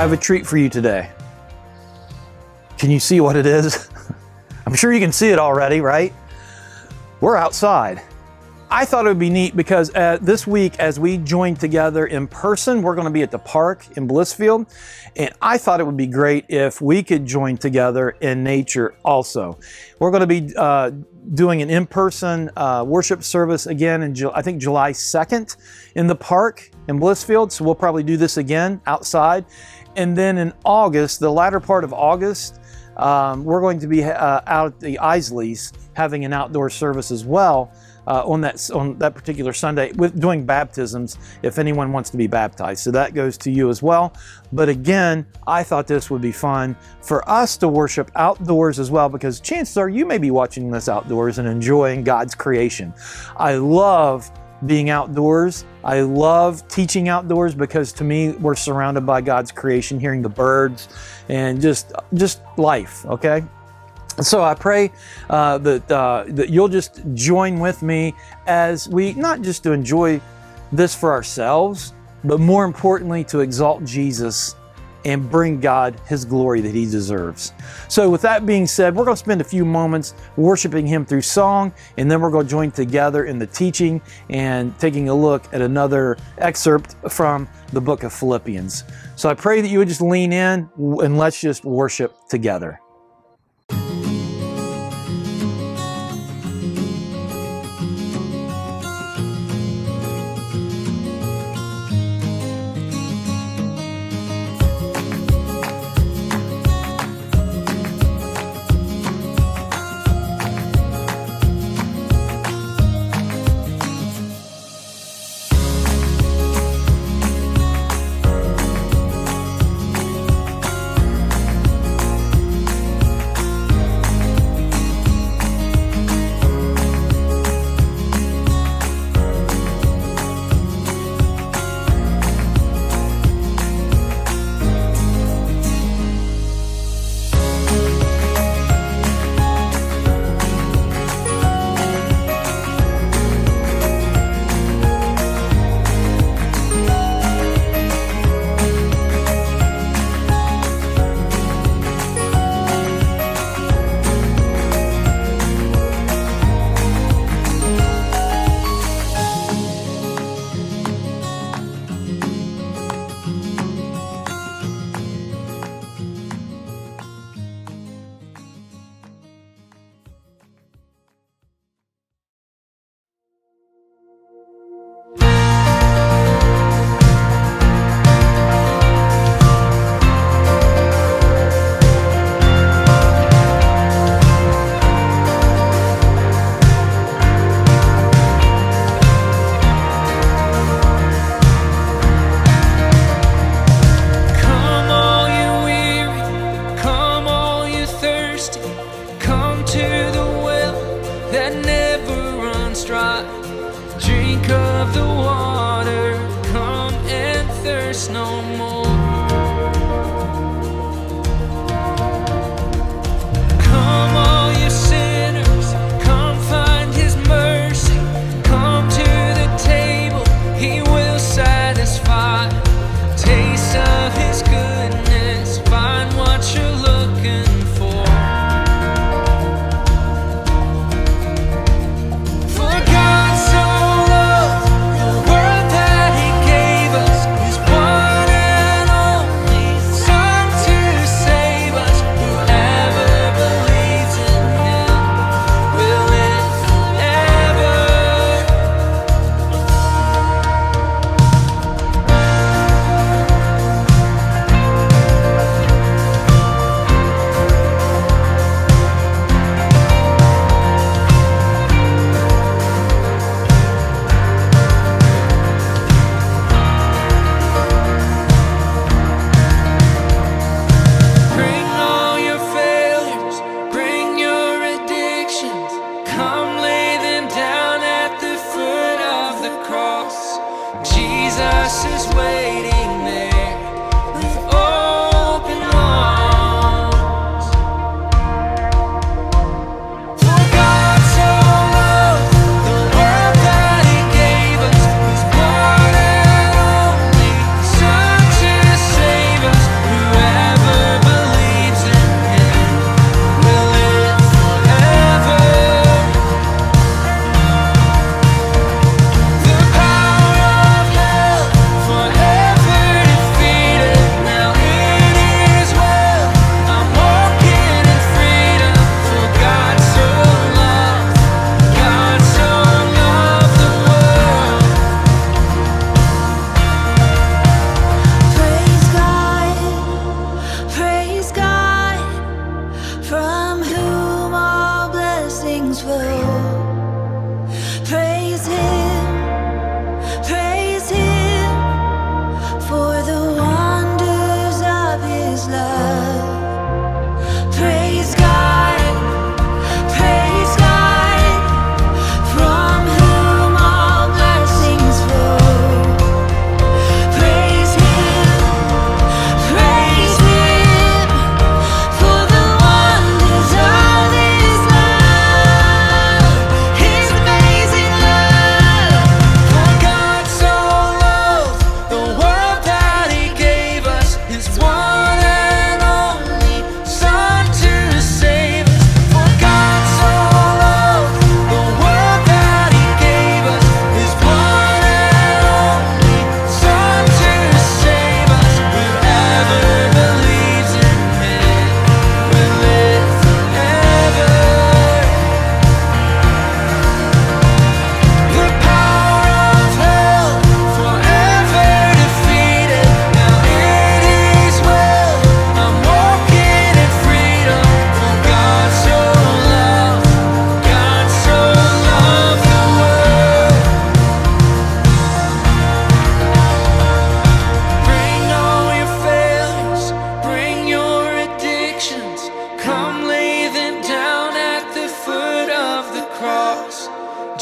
have a treat for you today. Can you see what it is? I'm sure you can see it already, right? We're outside. I thought it would be neat because this week, as we join together in person, we're going to be at the park in Blissfield. And I thought it would be great if we could join together in nature also. We're going to be doing an in-person worship service again in I think July 2nd in the park in Blissfield. So we'll probably do this again outside. And then in August, the latter part of August, we're going to be out at the Isleys having an outdoor service as well. On that particular Sunday, with doing baptisms, if anyone wants to be baptized. So that goes to you as well. But again, I thought this would be fun for us to worship outdoors as well, because chances are you may be watching this outdoors and enjoying God's creation. I love being outdoors. I love teaching outdoors because to me, we're surrounded by God's creation, hearing the birds and just life, okay? So I pray that you'll just join with me as we not just to enjoy this for ourselves, but more importantly to exalt Jesus and bring God His glory that He deserves. So with that being said, we're going to spend a few moments worshiping Him through song, and then we're going to join together in the teaching and taking a look at another excerpt from the book of Philippians. So I pray that you would just lean in and let's just worship together. So loved the world that He gave us His one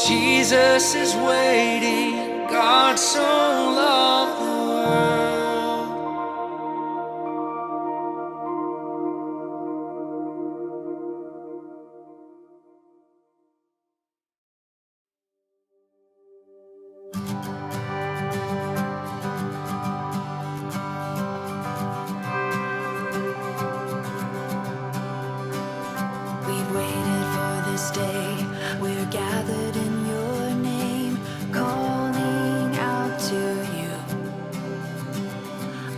Jesus is waiting, God so loved the world. We've waited for this day, we're gathered in your name, calling out to you.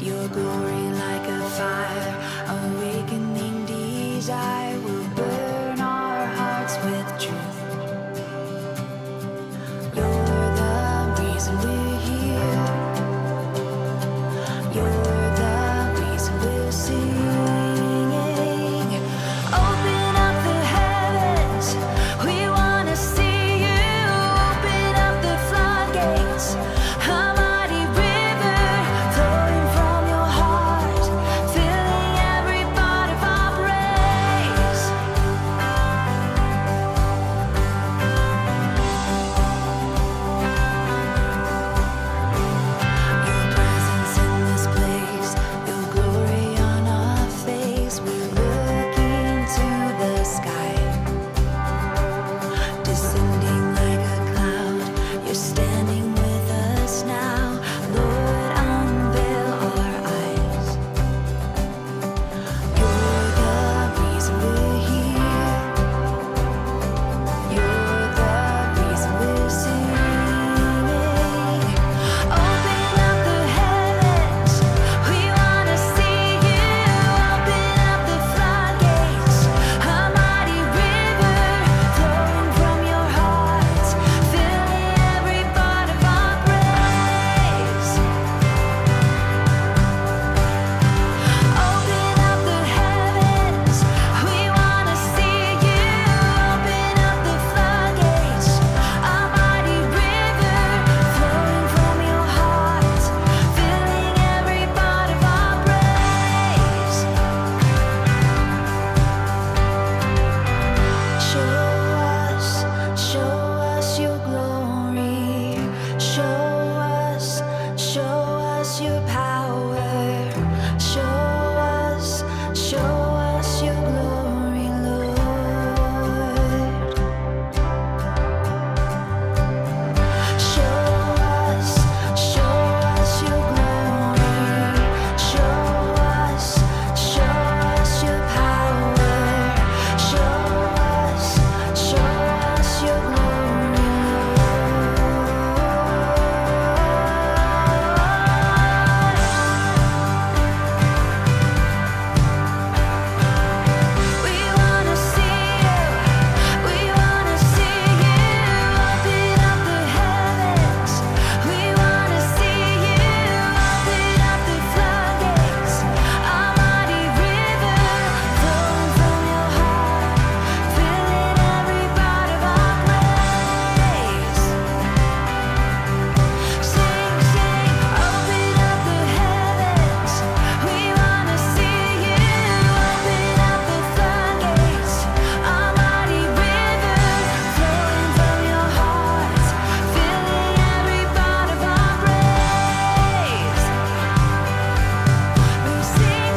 Your glory like a fire, awakening desire will burn our hearts with truth. You're the reason we're here. You're the reason we're singing. Open up the heavens, we wanna see you. Open up the floodgates, a mighty river flowing from your heart, filling every part of our praise. Your presence in this place, your glory on our face. We're looking to the sky, descending like a cloud. You're standing with us now. Lord, unveil our eyes. You're the reason we're here. You're the reason we're singing. Open up the heavens, we wanna see you. Open up the floodgates, a mighty river flowing from your heart, filling every part of our praise. Open up the heavens, we wanna see you. Open up the floodgates, a mighty river flowing from your heart, filling every part of our praise. Show us your glory. Show us your power. Show us your glory, Lord. Show us your glory. Show us your power. Show us your glory, Lord. We wanna see you. We wanna see you. Open up the heavens. We wanna see you. Open up the floodgates. A mighty river flowing from your heart, filling every part of our praise. Sing, open up the heavens. We wanna see you. Open up the floodgates. A mighty river flowing from your heart, filling every part of our praise. We sing.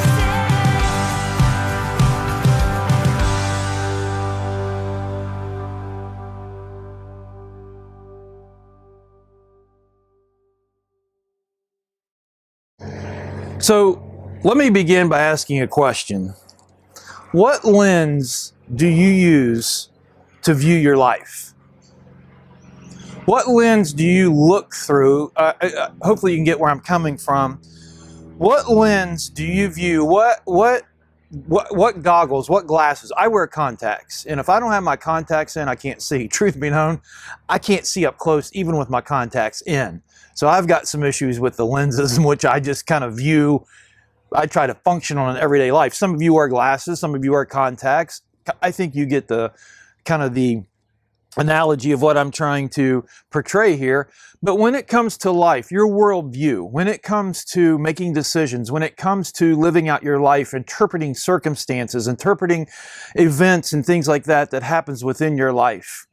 So let me begin by asking a question. What lens do you use to view your life? What lens do you look through? Hopefully you can get where I'm coming from. What lens do you view? What goggles, what glasses? I wear contacts, and if I don't have my contacts in, I can't see. Truth be known, I can't see up close even with my contacts in. So I've got some issues with the lenses in which I just kind of view. I try to function on an everyday life. Some of you wear glasses, some of you wear contacts. I think you get the kind of the analogy of what I'm trying to portray here. But when it comes to life, your worldview, when it comes to making decisions, when it comes to living out your life, interpreting circumstances, interpreting events and things like that that happens within your life,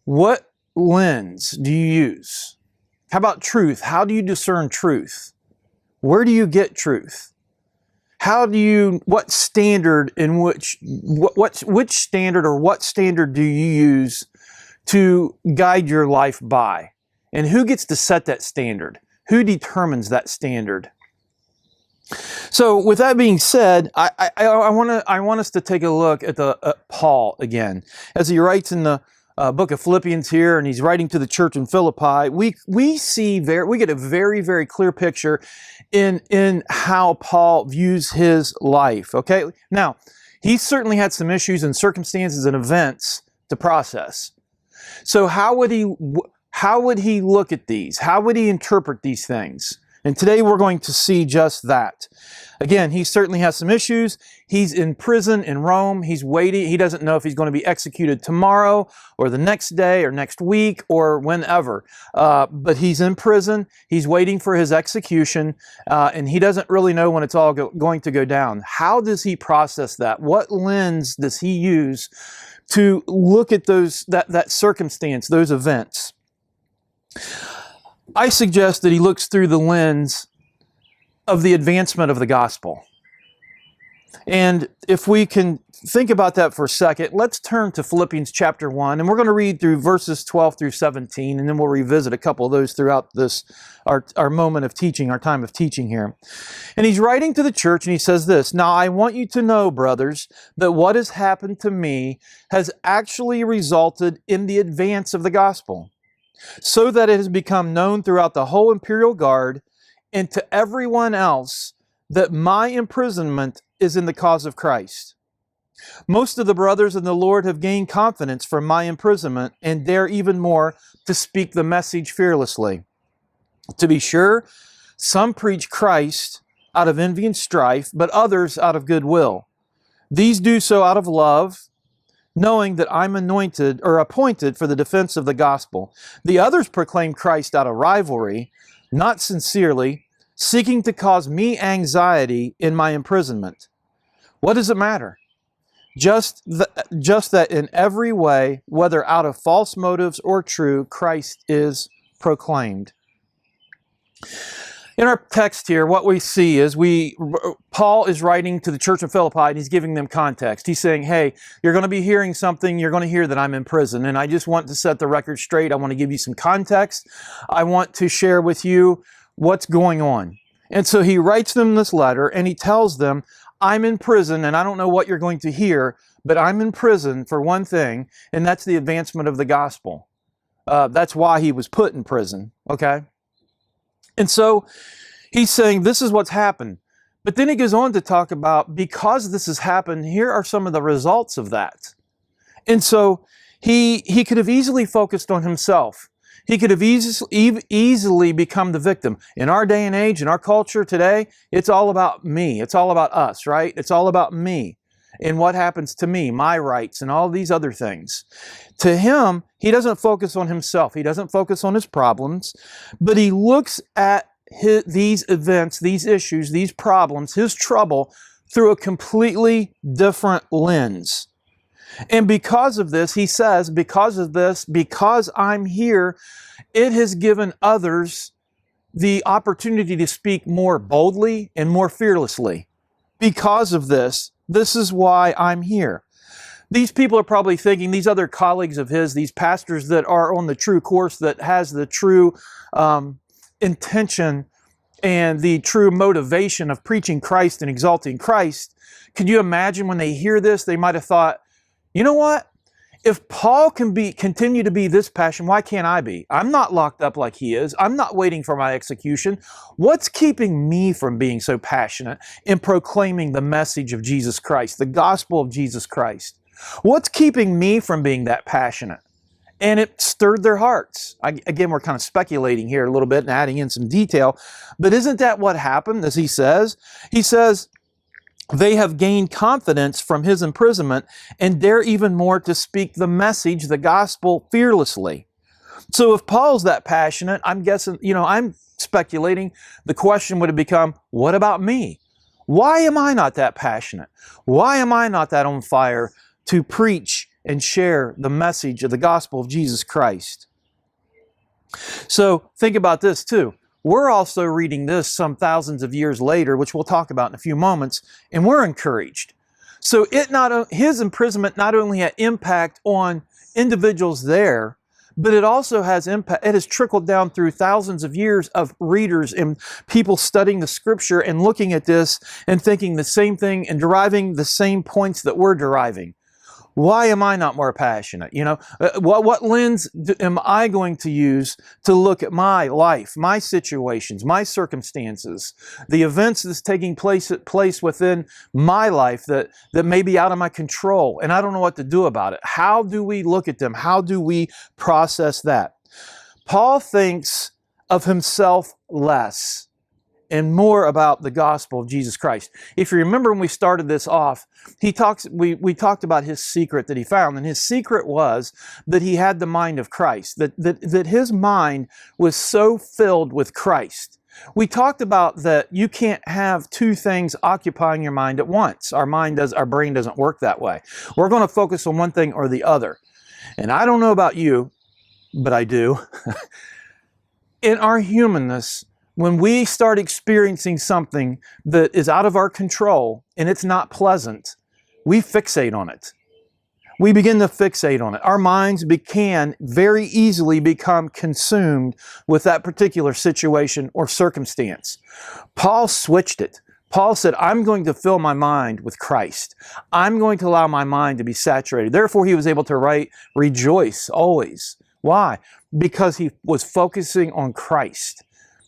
what lens do you use? How about truth? How do you discern truth? Where do you get truth? What standard in which standard or what standard do you use to guide your life by? And who gets to set that standard? Who determines that standard? So with that being said, I want us to take a look at Paul again. As he writes in the book of Philippians here, and he's writing to the church in Philippi, we get a very, very clear picture in how Paul views his life. Okay, now he certainly had some issues and circumstances and events to process. So how would he look at these? How would he interpret these things? And today we're going to see just that. Again, he certainly has some issues. He's in prison in Rome. He's waiting. He doesn't know if he's going to be executed tomorrow or the next day or next week or whenever. But he's in prison. He's waiting for his execution, and he doesn't really know when it's all going to go down. How does he process that? What lens does he use to look at that circumstance, those events? I suggest that he looks through the lens of the advancement of the gospel. And if we can think about that for a second, let's turn to Philippians chapter 1, and we're going to read through verses 12 through 17, and then we'll revisit a couple of those throughout our moment of teaching, our time of teaching here. And he's writing to the church, and he says this: "Now I want you to know, brothers, that what has happened to me has actually resulted in the advance of the gospel, so that it has become known throughout the whole imperial guard and to everyone else that my imprisonment is in the cause of Christ. Most of the brothers in the Lord have gained confidence from my imprisonment and dare even more to speak the message fearlessly. To be sure, some preach Christ out of envy and strife, but others out of goodwill. These do so out of love, knowing that I'm anointed or appointed for the defense of the gospel. The others proclaim Christ out of rivalry, not sincerely, seeking to cause me anxiety in my imprisonment. What does it matter? Just that in every way, whether out of false motives or true, Christ is proclaimed." In our text here, what we see is Paul is writing to the church of Philippi, and he's giving them context. He's saying, hey, you're going to be hearing something. You're going to hear that I'm in prison, and I just want to set the record straight. I want to give you some context. I want to share with you what's going on. And so he writes them this letter, and he tells them, I'm in prison, and I don't know what you're going to hear, but I'm in prison for one thing, and that's the advancement of the gospel. That's why he was put in prison, okay? And so he's saying this is what's happened. But then he goes on to talk about, because this has happened, here are some of the results of that. And so he could have easily focused on himself. He could have easily become the victim. In our day and age, in our culture today, it's all about me. It's all about us, right? It's all about me and what happens to me, my rights, and all these other things. To him, he doesn't focus on himself. He doesn't focus on his problems, but he looks at these events, these issues, these problems, his trouble through a completely different lens. And because of this, he says, because I'm here, it has given others the opportunity to speak more boldly and more fearlessly. Because of this is why I'm here. These people are probably thinking, these other colleagues of his, these pastors that are on the true course, that has the true intention and the true motivation of preaching Christ and exalting Christ. Could you imagine when they hear this, they might have thought, you know what? If Paul can continue to be this passionate, why can't I be? I'm not locked up like he is. I'm not waiting for my execution. What's keeping me from being so passionate in proclaiming the message of Jesus Christ, the gospel of Jesus Christ? What's keeping me from being that passionate? And it stirred their hearts. Again, we're kind of speculating here a little bit and adding in some detail, but isn't that what happened, as he says? He says, they have gained confidence from his imprisonment and dare even more to speak the message, the gospel, fearlessly. So if Paul's that passionate, I'm guessing, I'm speculating, the question would have become, what about me? Why am I not that passionate? Why am I not that on fire to preach and share the message of the gospel of Jesus Christ? So think about this too. We're also reading this some thousands of years later, which we'll talk about in a few moments, and we're encouraged. So his imprisonment not only had impact on individuals there, but it also has impact. It has trickled down through thousands of years of readers and people studying the scripture and looking at this and thinking the same thing and deriving the same points that we're deriving. Why am I not more passionate? What lens am I going to use to look at my life, my situations, my circumstances, the events that's taking place within my life that may be out of my control, and I don't know what to do about it? How do we look at them? How do we process that? Paul thinks of himself less and more about the gospel of Jesus Christ. If you remember when we started this off, we talked about his secret that he found, and his secret was that he had the mind of Christ, that his mind was so filled with Christ. We talked about that you can't have two things occupying your mind at once. Our brain doesn't work that way. We're going to focus on one thing or the other. And I don't know about you, but I do. In our humanness, when we start experiencing something that is out of our control and it's not pleasant, we fixate on it. We begin to fixate on it. Our minds can very easily become consumed with that particular situation or circumstance. Paul switched it. Paul said, I'm going to fill my mind with Christ. I'm going to allow my mind to be saturated. Therefore, he was able to write, rejoice always. Why? Because he was focusing on Christ.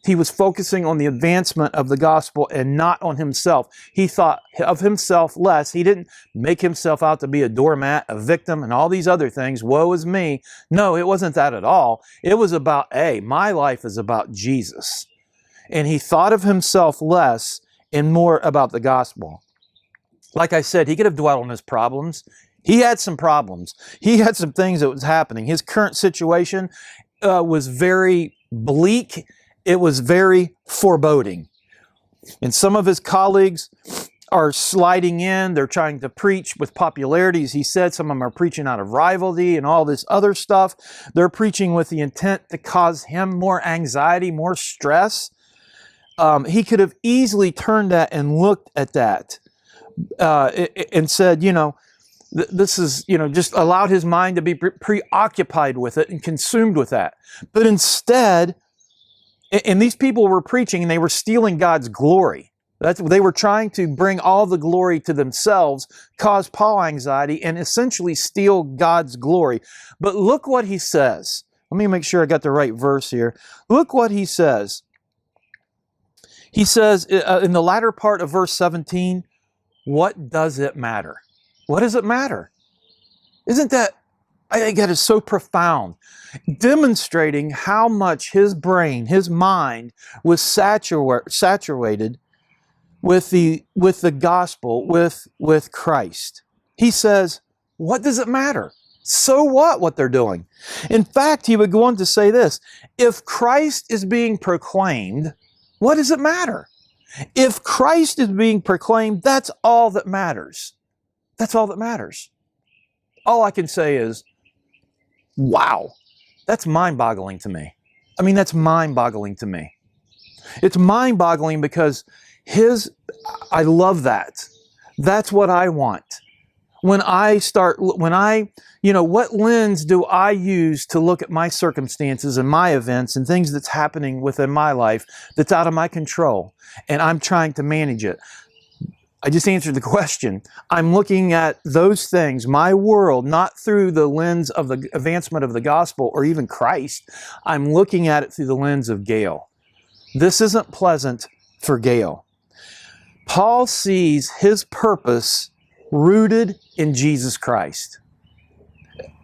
He was focusing on the advancement of the gospel and not on himself. He thought of himself less. He didn't make himself out to be a doormat, a victim, and all these other things. Woe is me. No, it wasn't that at all. It was about, my life is about Jesus. And he thought of himself less and more about the gospel. Like I said, he could have dwelt on his problems. He had some problems. He had some things that was happening. His current situation was very bleak. It was very foreboding. And some of his colleagues are sliding in. They're trying to preach with popularity. As he said, some of them are preaching out of rivalry and all this other stuff. They're preaching with the intent to cause him more anxiety, more stress. He could have easily turned that and looked at that and said, this is, just allowed his mind to be preoccupied with it and consumed with that. But instead, and these people were preaching and they were stealing God's glory. They were trying to bring all the glory to themselves, cause Paul anxiety, and essentially steal God's glory. But look what he says. Let me make sure I got the right verse here. Look what he says. He says in the latter part of verse 17, what does it matter? What does it matter? Isn't that, I think that is so profound, demonstrating how much his brain, his mind was saturated with the gospel, with Christ. He says, what does it matter? So what they're doing? In fact, he would go on to say this, if Christ is being proclaimed, what does it matter? If Christ is being proclaimed, that's all that matters. That's all that matters. All I can say is, wow, that's mind-boggling to me. That's mind-boggling to me. It's mind-boggling because I love that. That's what I want. What lens do I use to look at my circumstances and my events and things that's happening within my life that's out of my control, and I'm trying to manage it? I just answered the question. I'm looking at those things, my world, not through the lens of the advancement of the gospel or even Christ. I'm looking at it through the lens of Gail. This isn't pleasant for Gail. Paul sees his purpose rooted in Jesus Christ.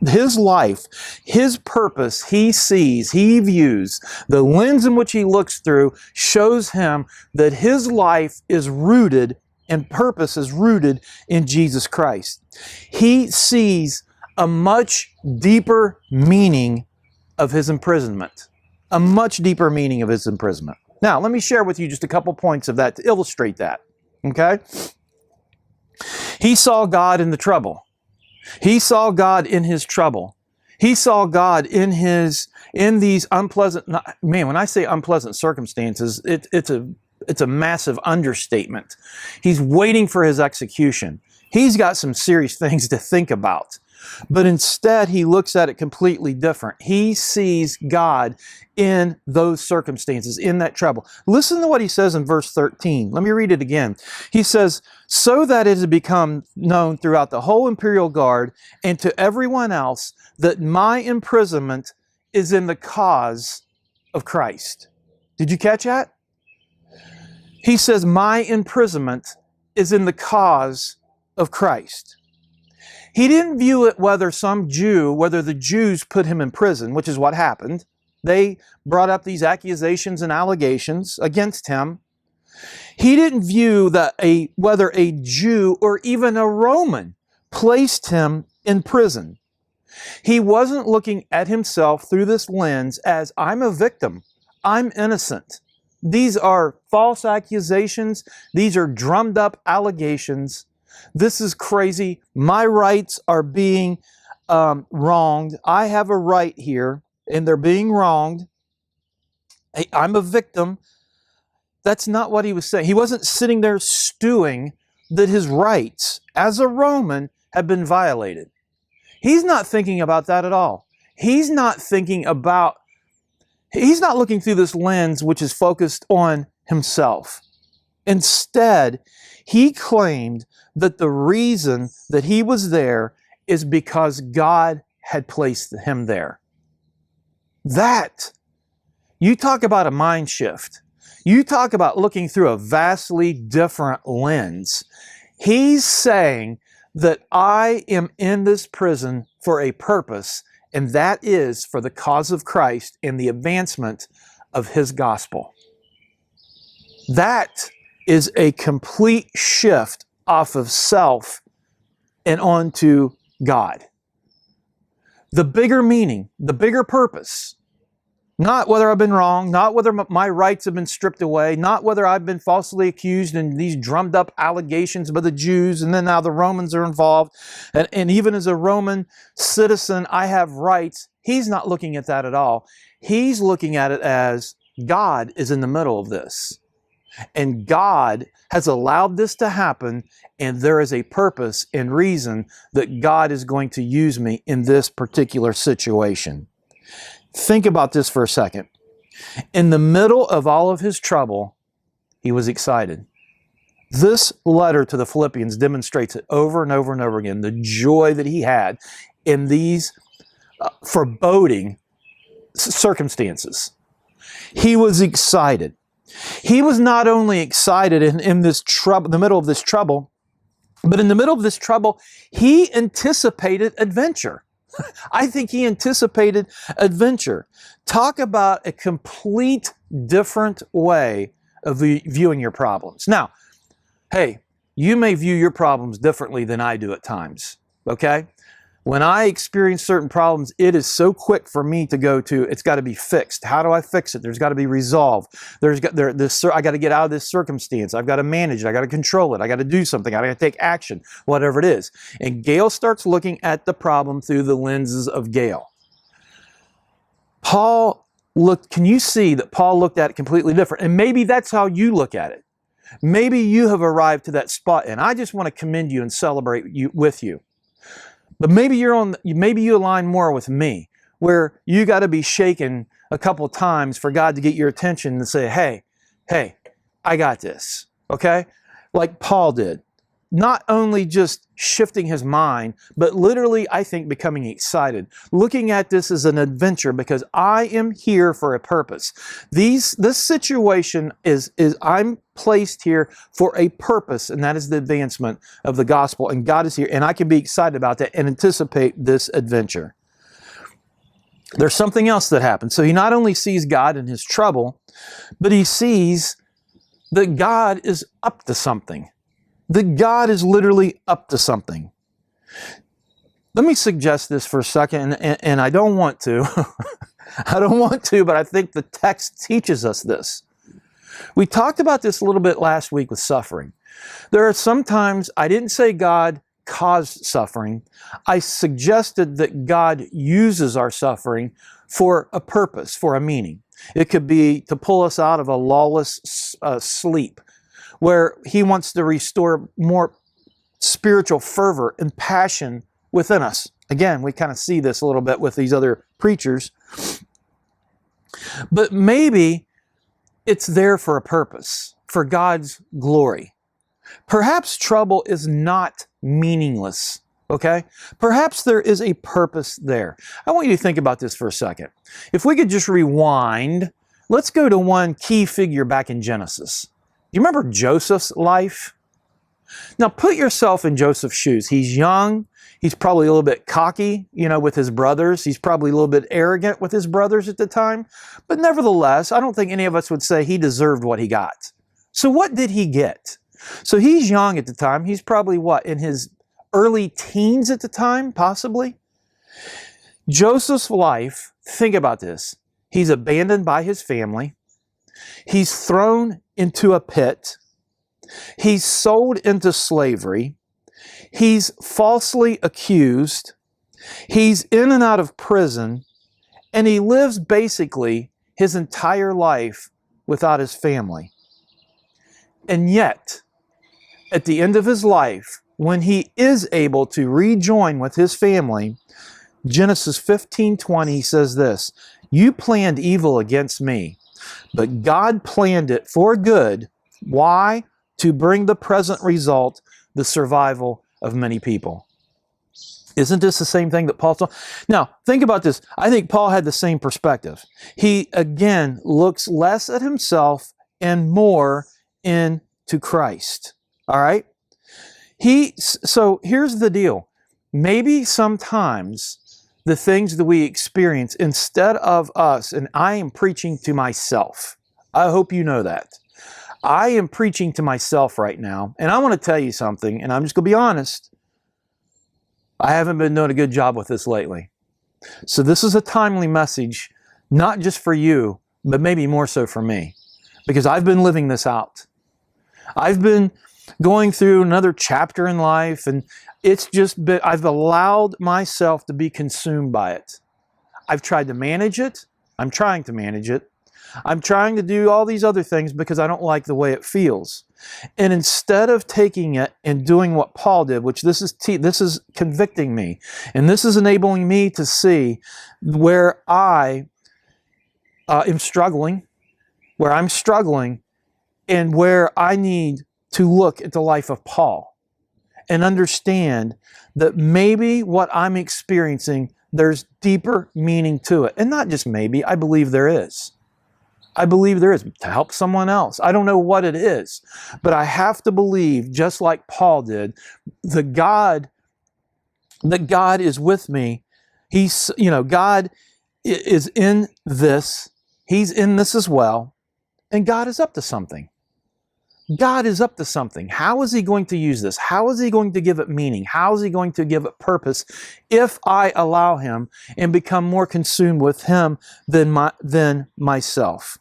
His life, his purpose, he sees, he views, the lens in which he looks through shows him that his life is rooted and purpose is rooted in Jesus Christ. He sees a much deeper meaning of his imprisonment. A much deeper meaning of his imprisonment. Now, let me share with you just a couple points of that to illustrate that. Okay? He saw God in the trouble. He saw God in his trouble. He saw God in his in these unpleasant, man, when I say unpleasant circumstances, it's a massive understatement. He's waiting for his execution. He's got some serious things to think about. But instead, he looks at it completely different. He sees God in those circumstances, in that trouble. Listen to what he says in verse 13. Let me read it again. He says, so that it has become known throughout the whole imperial guard and to everyone else that my imprisonment is in the cause of Christ. Did you catch that? He says, my imprisonment is in the cause of Christ. He didn't view it whether the Jews put him in prison, which is what happened. They brought up these accusations and allegations against him. He didn't view whether a Jew or even a Roman placed him in prison. He wasn't looking at himself through this lens as, I'm a victim, I'm innocent. These are false accusations. These are drummed up allegations. This is crazy. My rights are being wronged. I have a right here, and they're being wronged. I'm a victim. That's not what he was saying. He wasn't sitting there stewing that his rights as a Roman have been violated. He's not thinking about that at all. He's not looking through this lens which is focused on himself. Instead, he claimed that the reason that he was there is because God had placed him there. That, you talk about a mind shift. You talk about looking through a vastly different lens. He's saying that I am in this prison for a purpose, and that is for the cause of Christ and the advancement of His gospel. That is a complete shift off of self and onto God. The bigger meaning, the bigger purpose, not whether I've been wrong, not whether my rights have been stripped away, not whether I've been falsely accused in these drummed up allegations by the Jews, and then now the Romans are involved. And even as a Roman citizen, I have rights. He's not looking at that at all. He's looking at it as God is in the middle of this. And God has allowed this to happen, and there is a purpose and reason that God is going to use me in this particular situation. Think about this for a second. In the middle of all of his trouble, he was excited. This letter to the Philippians demonstrates it over and over and over again, the joy that he had in these foreboding circumstances. He was excited. He was not only excited in this trouble, the middle of this trouble, but in the middle of this trouble, he anticipated adventure. I think he anticipated adventure. Talk about a complete different way of viewing your problems. Now, hey, you may view your problems differently than I do at times, okay? When I experience certain problems, it is so quick for me to go to, it's got to be fixed. How do I fix it? There's got to be resolved. I got to get out of this circumstance. I've got to manage it. I got to control it. I got to do something. I got to take action, whatever it is. And Gail starts looking at the problem through the lenses of Gail. Can you see that Paul looked at it completely different? And maybe that's how you look at it. Maybe you have arrived to that spot, and I just want to commend you and celebrate with you. But maybe you align more with me, where you got to be shaken a couple of times for God to get your attention and say, hey, I got this, okay? Like Paul did. Not only just shifting his mind, but literally, I think, becoming excited. Looking at this as an adventure because I am here for a purpose. This situation is I'm placed here for a purpose, and that is the advancement of the gospel. And God is here, and I can be excited about that and anticipate this adventure. There's something else that happens. So he not only sees God in his trouble, but he sees that God is up to something. That God is literally up to something. Let me suggest this for a second, and I don't want to. But I think the text teaches us this. We talked about this a little bit last week with suffering. There are sometimes, I didn't say God caused suffering. I suggested that God uses our suffering for a purpose, for a meaning. It could be to pull us out of a lawless sleep, where he wants to restore more spiritual fervor and passion within us. Again, we kind of see this a little bit with these other preachers. But maybe it's there for a purpose, for God's glory. Perhaps trouble is not meaningless, okay? Perhaps there is a purpose there. I want you to think about this for a second. If we could just rewind, let's go to one key figure back in Genesis. Do you remember Joseph's life? Now put yourself in Joseph's shoes. He's young. He's probably a little bit cocky, with his brothers. He's probably a little bit arrogant with his brothers at the time. But nevertheless, I don't think any of us would say he deserved what he got. So what did he get? So he's young at the time. He's probably in his early teens at the time, possibly. Joseph's life, think about this. He's abandoned by his family. He's thrown into a pit. He's sold into slavery. He's falsely accused. He's in and out of prison. And he lives basically his entire life without his family. And yet, at the end of his life, when he is able to rejoin with his family, Genesis 15:20 says this, "You planned evil against me, but God planned it for good." Why? To bring the present result, the survival of many people. Isn't this the same thing that Paul saw? Now, think about this. I think Paul had the same perspective. He, again, looks less at himself and more into Christ. All right? So here's the deal. Maybe sometimes the things that we experience, instead of us, and I am preaching to myself. I hope you know that. I am preaching to myself right now, and I want to tell you something, and I'm just going to be honest. I haven't been doing a good job with this lately. So this is a timely message, not just for you, but maybe more so for me, because I've been living this out. I've been going through another chapter in life, and I've allowed myself to be consumed by it. I've tried to manage it. I'm trying to manage it. I'm trying to do all these other things because I don't like the way it feels. And instead of taking it and doing what Paul did, which this is convicting me, and this is enabling me to see where I am struggling, and where I need to look at the life of Paul and understand that maybe what I'm experiencing, there's deeper meaning to it. And not just maybe, I believe there is. I believe there is, to help someone else. I don't know what it is, but I have to believe, just like Paul did, that God is with me. God is in this. He's in this as well. And God is up to something. God is up to something. How is he going to use this? How is he going to give it meaning? How is he going to give it purpose if I allow him and become more consumed with him than myself?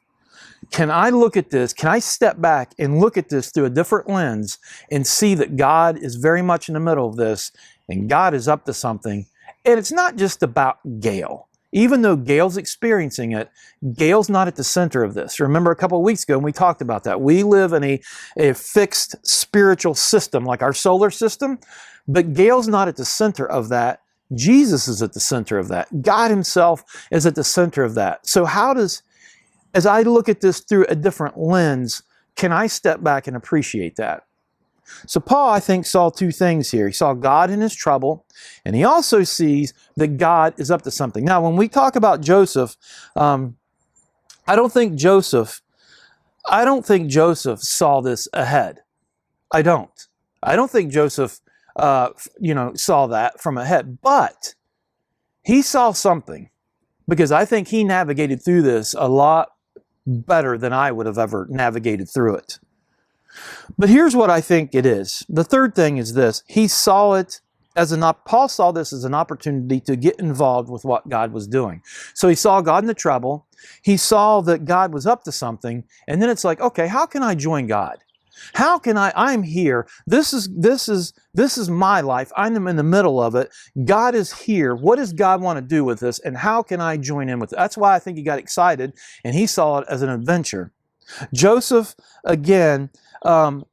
Can I look at this? Can I step back and look at this through a different lens and see that God is very much in the middle of this and God is up to something? And it's not just about Gail. Even though Gail's experiencing it, Gail's not at the center of this. Remember a couple of weeks ago when we talked about that. We live in a fixed spiritual system like our solar system, but Gail's not at the center of that. Jesus is at the center of that. God himself is at the center of that. So as I look at this through a different lens, can I step back and appreciate that? So Paul, I think, saw two things here. He saw God in his trouble, and he also sees that God is up to something. Now, when we talk about Joseph, I don't think Joseph saw this ahead. I don't think Joseph, saw that from ahead, but he saw something, because I think he navigated through this a lot better than I would have ever navigated through it. But here's what I think it is. The third thing is this. Paul saw this as an opportunity to get involved with what God was doing. So he saw God in the trouble. He saw that God was up to something. And then it's like, okay, how can I join God? How can I'm here. This is my life. I'm in the middle of it. God is here. What does God want to do with this? And how can I join in with it? That's why I think he got excited and he saw it as an adventure. Joseph, again,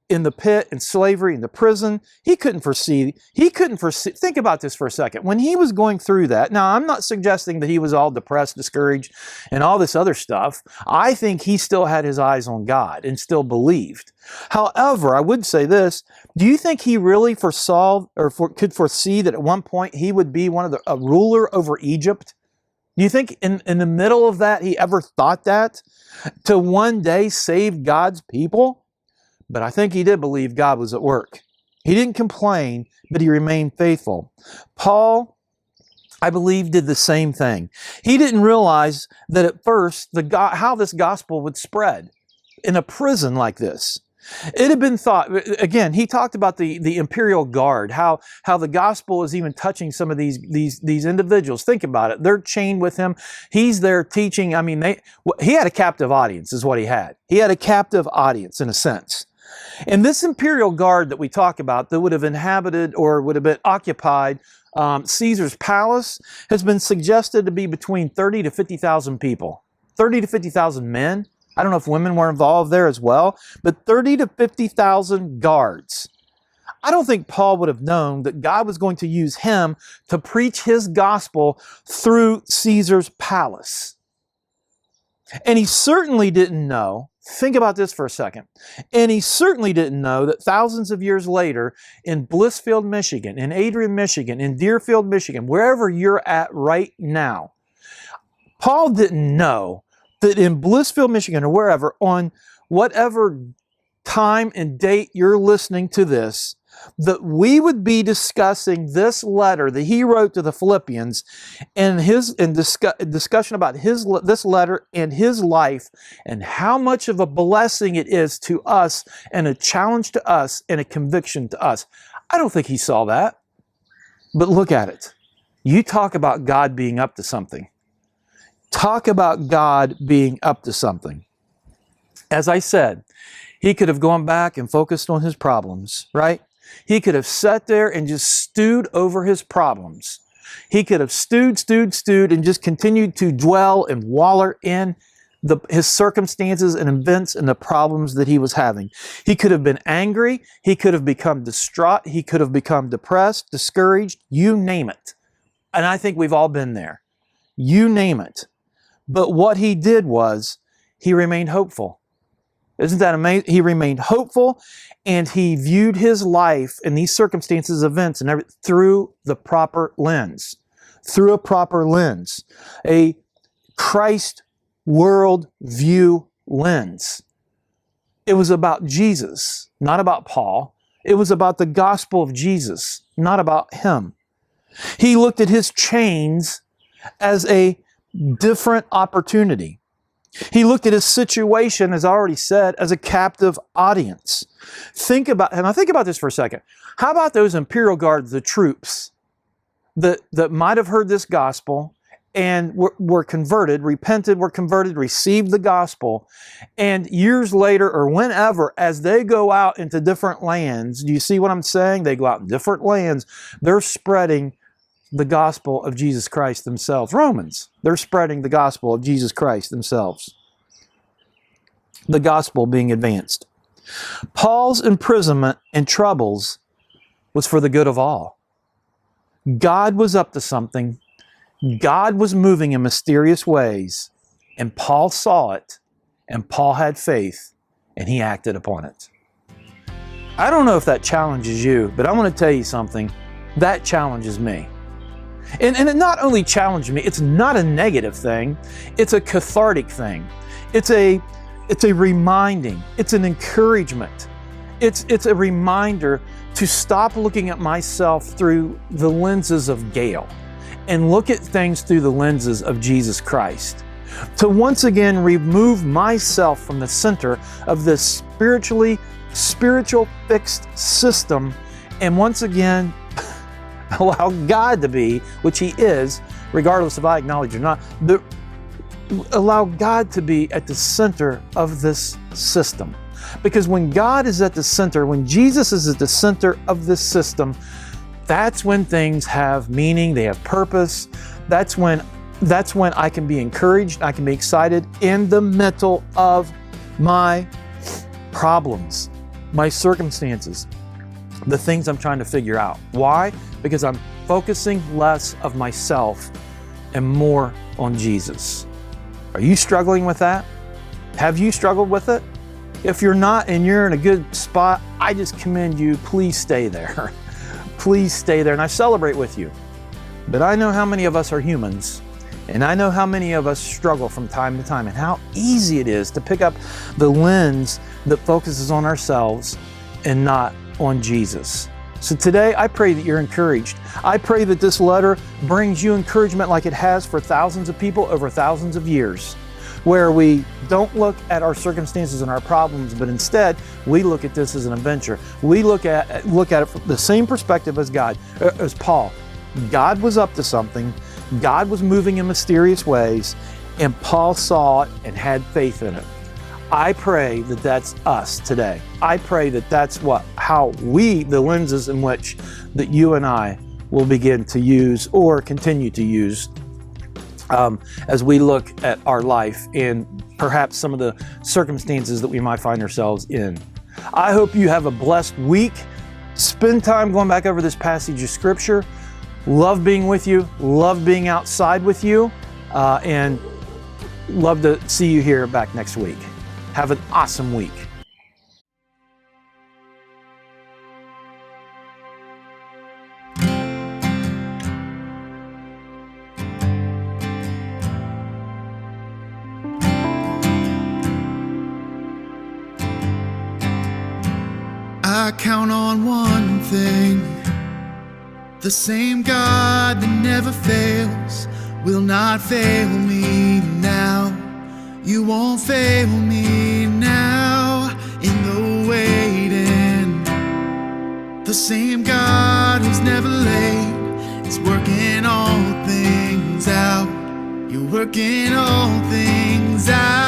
in the pit, in slavery, in the prison, he couldn't foresee, think about this for a second. When he was going through that, now I'm not suggesting that he was all depressed, discouraged, and all this other stuff. I think he still had his eyes on God and still believed. However, I would say this, do you think he really foresaw or could foresee that at one point he would be a ruler over Egypt? Do you think in the middle of that he ever thought that? To one day save God's people? But I think he did believe God was at work. He didn't complain, but he remained faithful. Paul, I believe, did the same thing. He didn't realize that at first how this gospel would spread in a prison like this. It had been thought, again, he talked about the imperial guard, how the gospel is even touching some of these individuals. Think about it. They're chained with him. He's there teaching. I mean, he had a captive audience is what he had. He had a captive audience in a sense. And this imperial guard that we talk about that would have inhabited or would have been occupied Caesar's palace has been suggested to be between 30 to 50,000 people, 30 to 50,000 men. I don't know if women were involved there as well, but 30 to 50,000 guards. I don't think Paul would have known that God was going to use him to preach his gospel through Caesar's palace. And he certainly didn't know, think about this for a second, and he certainly didn't know that thousands of years later in Blissfield, Michigan, in Adrian, Michigan, in Deerfield, Michigan, wherever you're at right now, Paul didn't know that in Blissfield, Michigan, or wherever, on whatever time and date you're listening to this, that we would be discussing this letter that he wrote to the Philippians and discussion about this letter and his life and how much of a blessing it is to us and a challenge to us and a conviction to us. I don't think he saw that. But look at it. You talk about God being up to something. Talk about God being up to something. As I said, he could have gone back and focused on his problems, right? He could have sat there and just stewed over his problems. He could have stewed and just continued to dwell and waller in his circumstances and events and the problems that he was having. He could have been angry. He could have become distraught. He could have become depressed, discouraged, you name it. And I think we've all been there. You name it. But what he did was he remained hopeful. Isn't that amazing? He remained hopeful and he viewed his life and these circumstances, events, and everything through the proper lens. Through a proper lens. A Christ world view lens. It was about Jesus, not about Paul. It was about the gospel of Jesus, not about him. He looked at his chains as a different opportunity. He looked at his situation, as I already said, as a captive audience. Think about this for a second. How about those imperial guards, the troops that might have heard this gospel and were converted, repented, were converted, received the gospel, and years later or whenever, as they go out into different lands, do you see what I'm saying? They go out in different lands, they're spreading the gospel of Jesus Christ themselves. Romans, they're spreading the gospel of Jesus Christ themselves. The gospel being advanced. Paul's imprisonment and troubles was for the good of all. God was up to something. God was moving in mysterious ways, and Paul saw it, and Paul had faith, and he acted upon it. I don't know if that challenges you, but I want to tell you something. That challenges me. And it not only challenged me, it's not a negative thing, it's a cathartic thing. It's a reminding, it's an encouragement. It's a reminder to stop looking at myself through the lenses of Gail and look at things through the lenses of Jesus Christ. To once again remove myself from the center of this spiritual fixed system and once again allow God to be, which He is, regardless if I acknowledge or not, allow God to be at the center of this system. Because when God is at the center, when Jesus is at the center of this system, that's when things have meaning, they have purpose. That's when I can be encouraged, I can be excited in the middle of my problems, my circumstances, the things I'm trying to figure out. Why? Because I'm focusing less of myself and more on Jesus. Are you struggling with that? Have you struggled with it? If you're not and you're in a good spot, I just commend you. Please stay there. Please stay there. And I celebrate with you. But I know how many of us are humans, and I know how many of us struggle from time to time, and how easy it is to pick up the lens that focuses on ourselves and not on Jesus. So today, I pray that you're encouraged. I pray that this letter brings you encouragement like it has for thousands of people over thousands of years, where we don't look at our circumstances and our problems, but instead we look at this as an adventure. We look at it from the same perspective as Paul. God was up to something. God was moving in mysterious ways, and Paul saw it and had faith in it. I pray that that's us today. I pray that that's the lenses in which that you and I will begin to use or continue to use as we look at our life and perhaps some of the circumstances that we might find ourselves in. I hope you have a blessed week. Spend time going back over this passage of Scripture. Love being with you, love being outside with you, and love to see you here back next week. Have an awesome week. I count on one thing. The same God that never fails will not fail me now. You won't fail me now in the waiting. The same God who's never late is working all things out. You're working all things out.